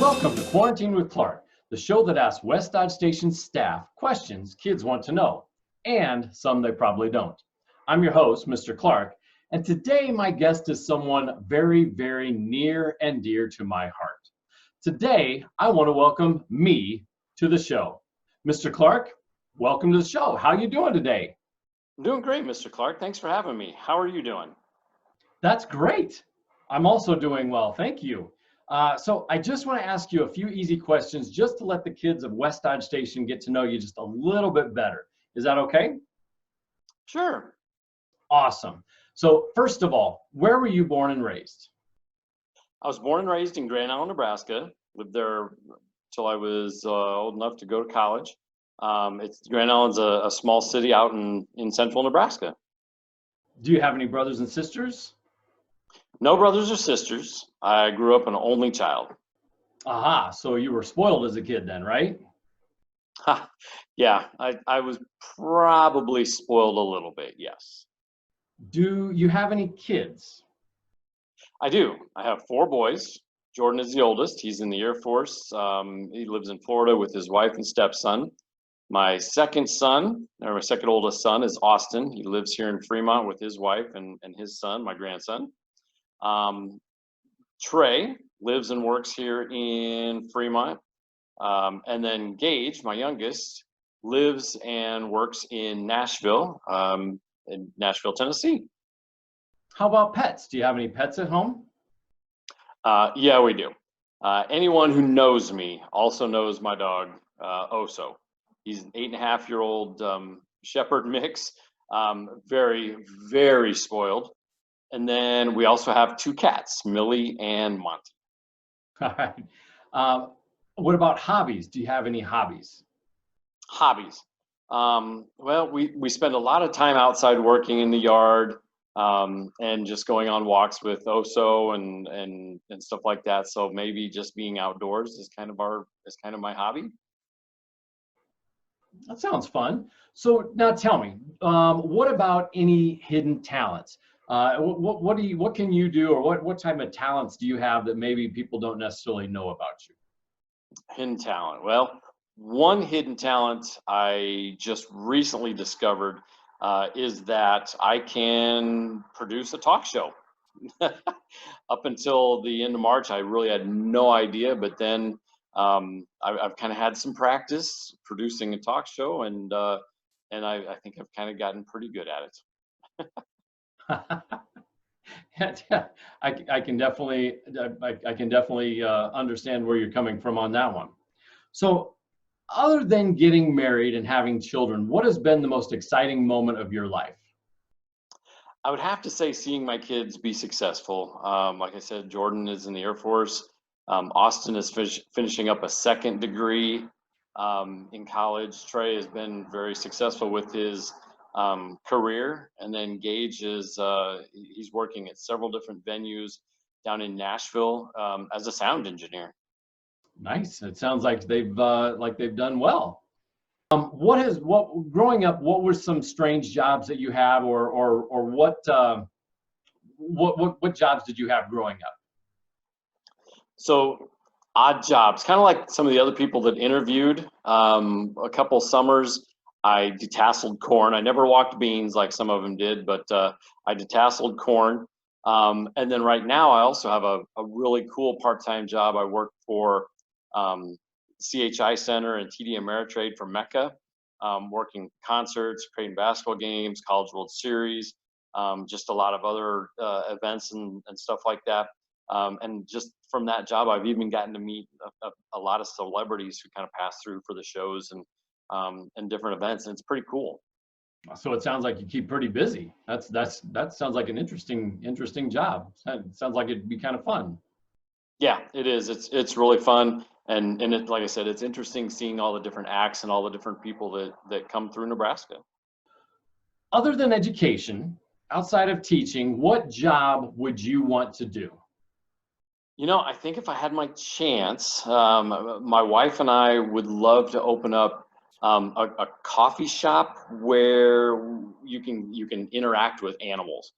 Welcome to Quarantine with Clark, the show that asks West Dodge Station staff questions kids want to know, and some they probably don't. I'm your host, Mr. Clark, and today my guest is someone very, very near and dear to my heart. Today, I want to welcome me to the show. Mr. Clark, welcome to the show. How are you doing today? I'm doing great, Mr. Clark. Thanks for having me. How are you doing? That's great. I'm also doing well, thank you. So I just want to ask you a few easy questions just to let the kids of West Dodge Station get to know you just a little bit better. Is that okay? Sure. Awesome. So first of all, where were you born and raised? I was born and raised in Grand Island, Nebraska. Lived there till I was old enough to go to college. Grand Island's a small city out in central Nebraska. Do you have any brothers and sisters? No brothers or sisters. I grew up an only child. Aha, so you were spoiled as a kid then, right? Yeah, I was probably spoiled a little bit, yes. Do you have any kids? I do. I have 4 boys. Jordan is the oldest. He's in the Air Force. He lives in Florida with his wife and stepson. My second oldest son is Austin. He lives here in Fremont with his wife and his son, my grandson. Trey lives and works here in Fremont. And then Gage, my youngest, lives and works in Nashville, Tennessee. How about pets? Do you have any pets at home? Yeah, we do. Anyone who knows me also knows my dog, Oso. He's an 8.5-year-old shepherd mix, very, very spoiled. And then we also have 2 cats, Millie and Monty. All right. What about hobbies? Do you have any hobbies? Hobbies. Well, we spend a lot of time outside working in the yard and just going on walks with Oso and stuff like that. So maybe just being outdoors is kind of my hobby. That sounds fun. So now tell me, what about any hidden talents? What can you do, or what type of talents do you have that maybe people don't necessarily know about you? Hidden talent. Well, one hidden talent I just recently discovered is that I can produce a talk show. Up until the end of March, I really had no idea, but then I've kind of had some practice producing a talk show, and I think I've kind of gotten pretty good at it. I can definitely understand where you're coming from on that one. So, other than getting married and having children, what has been the most exciting moment of your life? I would have to say seeing my kids be successful. Like I said, Jordan is in the Air Force. Austin is finishing up a 2nd degree in college. Trey has been very successful with his career, and then Gage is he's working at several different venues down in Nashville as a sound engineer. Nice. It sounds like they've done well. Growing up, what were some strange jobs that you have, or what jobs did you have growing up? So odd jobs, kind of like some of the other people that interviewed. A couple summers, I detasseled corn. I never walked beans like some of them did, but I detasseled corn. And then right now, I also have a really cool part-time job. I work for CHI Center and TD Ameritrade for Mecca, working concerts, creating basketball games, College World Series, just a lot of other events and stuff like that. And just from that job, I've even gotten to meet a lot of celebrities who kind of pass through for the shows and different events, and it's pretty cool. So it sounds like you keep pretty busy. That sounds like an interesting job. It sounds like it'd be kind of fun. Yeah, it is. It's really fun, and it, like I said, it's interesting seeing all the different acts and all the different people that come through Nebraska. Other than education, outside of teaching, what job would you want to do? I think if I had my chance, my wife and I would love to open up a coffee shop where you can interact with animals.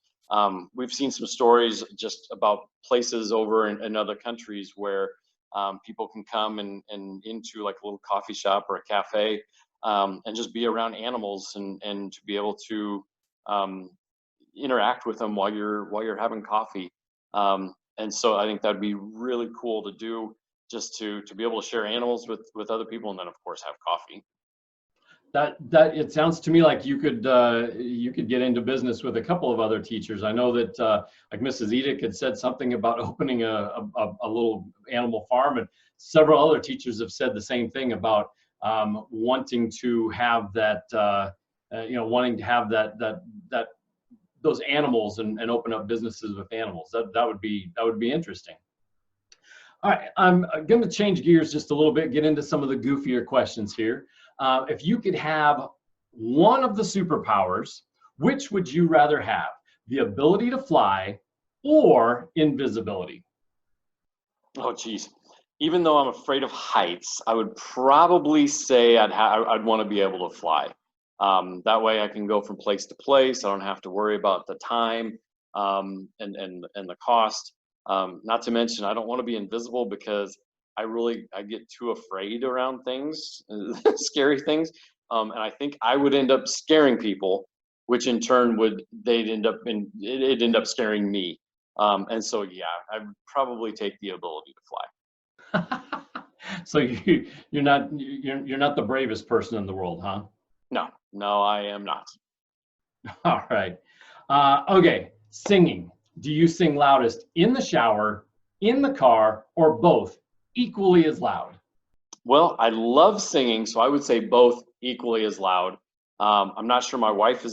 We've seen some stories just about places over in other countries where People can come and into like a little coffee shop or a cafe, and just be around animals and to be able to interact with them while you're having coffee. And so I think that'd be really cool to do, just to be able to share animals with other people, and then of course have coffee. That it sounds to me like you could get into business with a couple of other teachers. I know that like Mrs. Edick had said something about opening a little animal farm, and several other teachers have said the same thing about wanting to have that wanting to have that those animals and open up businesses with animals. That would be interesting. All right, I'm going to change gears just a little bit, get into some of the goofier questions here. If you could have one of the superpowers, which would you rather have? The ability to fly or invisibility? Oh, geez. Even though I'm afraid of heights, I would probably say I'd want to be able to fly. That way I can go from place to place. I don't have to worry about the time and the cost. Not to mention, I don't want to be invisible because I get too afraid around things, scary things. And I think I would end up scaring people, which in turn it'd end up scaring me. And so, yeah, I'd probably take the ability to fly. So you're not the bravest person in the world, huh? No, I am not. All right. Okay. Singing. Do you sing loudest in the shower, in the car, or both equally as loud? Well, I love singing, so I would say both equally as loud. I'm not sure my wife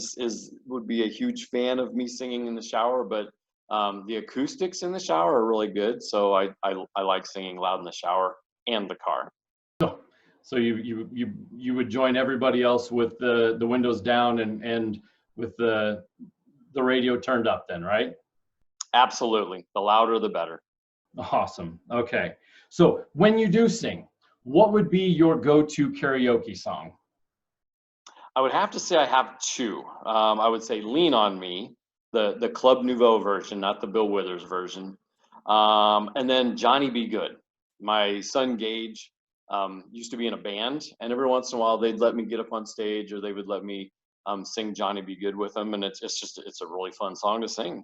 would be a huge fan of me singing in the shower, but the acoustics in the shower are really good. So I like singing loud in the shower and the car. So you would join everybody else with the windows down and with the radio turned up then, right? Absolutely. The louder, the better. Awesome. Okay. So when you do sing, what would be your go-to karaoke song? I would have to say I have two. I would say Lean on Me, the Club Nouveau version, not the Bill Withers version. And then Johnny Be Good. My son Gage used to be in a band, and every once in a while they'd let me get up on stage, or they would let me sing Johnny Be Good with them, and it's a really fun song to sing.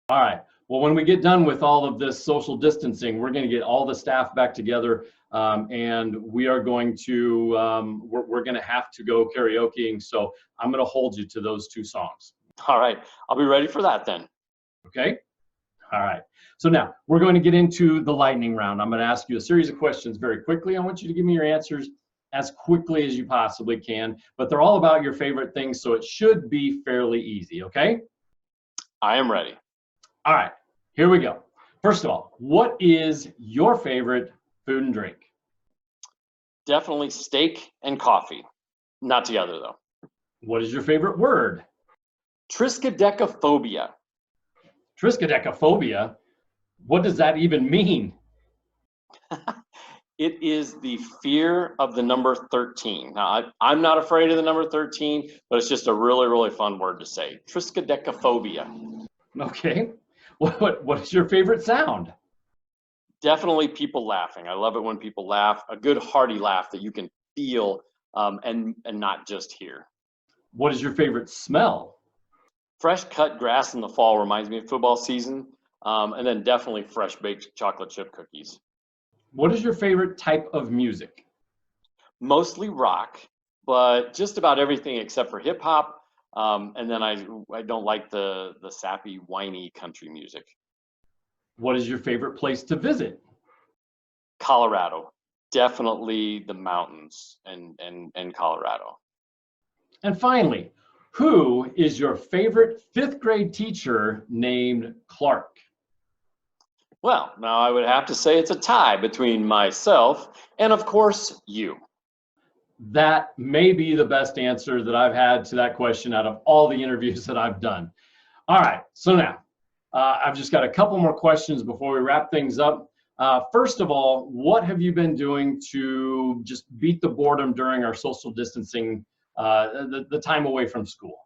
All right. Well, when we get done with all of this social distancing, we're going to get all the staff back together, and we are going to we're going to have to go karaokeing. So I'm going to hold you to those two songs. All right. I'll be ready for that then. Okay. All right. So now we're going to get into the lightning round. I'm going to ask you a series of questions very quickly. I want you to give me your answers as quickly as you possibly can, but they're all about your favorite things, so it should be fairly easy. Okay. I am ready. All right, here we go. First of all, what is your favorite food and drink? Definitely steak and coffee. Not together, though. What is your favorite word? Triskaidekaphobia. Triskaidekaphobia? What does that even mean? It is the fear of the number 13. Now, I'm not afraid of the number 13, but it's just a really, really fun word to say. Triskaidekaphobia. Okay. What is your favorite sound? Definitely people laughing. I love it when people laugh. A good hearty laugh that you can feel and not just hear. What is your favorite smell? Fresh cut grass in the fall reminds me of football season. And then definitely fresh baked chocolate chip cookies. What is your favorite type of music? Mostly rock, but just about everything except for hip hop. And then I don't like the sappy, whiny country music. What is your favorite place to visit? Colorado. Definitely the mountains and Colorado. And finally, who is your favorite fifth grade teacher named Clark? Well, now I would have to say it's a tie between myself and, of course, you. That may be the best answer that I've had to that question out of all the interviews that I've done. All right, so now I've just got a couple more questions before we wrap things up. First of all, what have you been doing to just beat the boredom during our social distancing, the time away from school?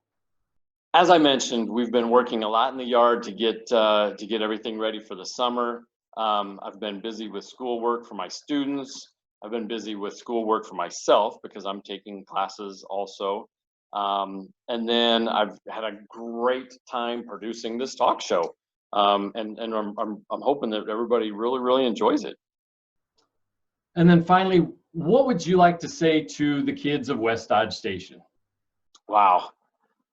As I mentioned, we've been working a lot in the yard to get everything ready for the summer. I've been busy with schoolwork for my students. I've been busy with schoolwork for myself because I'm taking classes also. And then I've had a great time producing this talk show. And I'm hoping that everybody really, really enjoys it. And then finally, what would you like to say to the kids of West Dodge Station? Wow.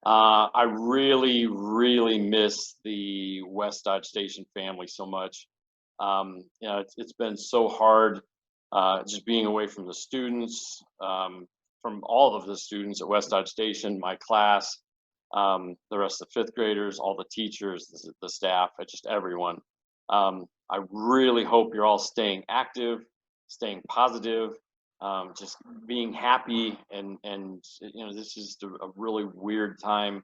I really, really miss the West Dodge Station family so much. It's been so hard just being away from the students, from all of the students at West Dodge Station, my class, the rest of the fifth graders, all the teachers, the staff, just everyone. I really hope you're all staying active, staying positive, just being happy, and this is a really weird time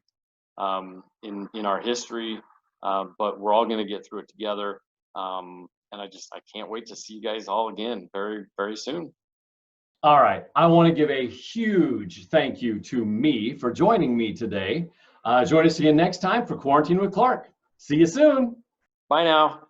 in our history, but we're all going to get through it together. And I can't wait to see you guys all again very, very soon. All right, I want to give a huge thank you to me for joining me today. Join us again next time for Quarantine with Clark. See you soon. Bye now.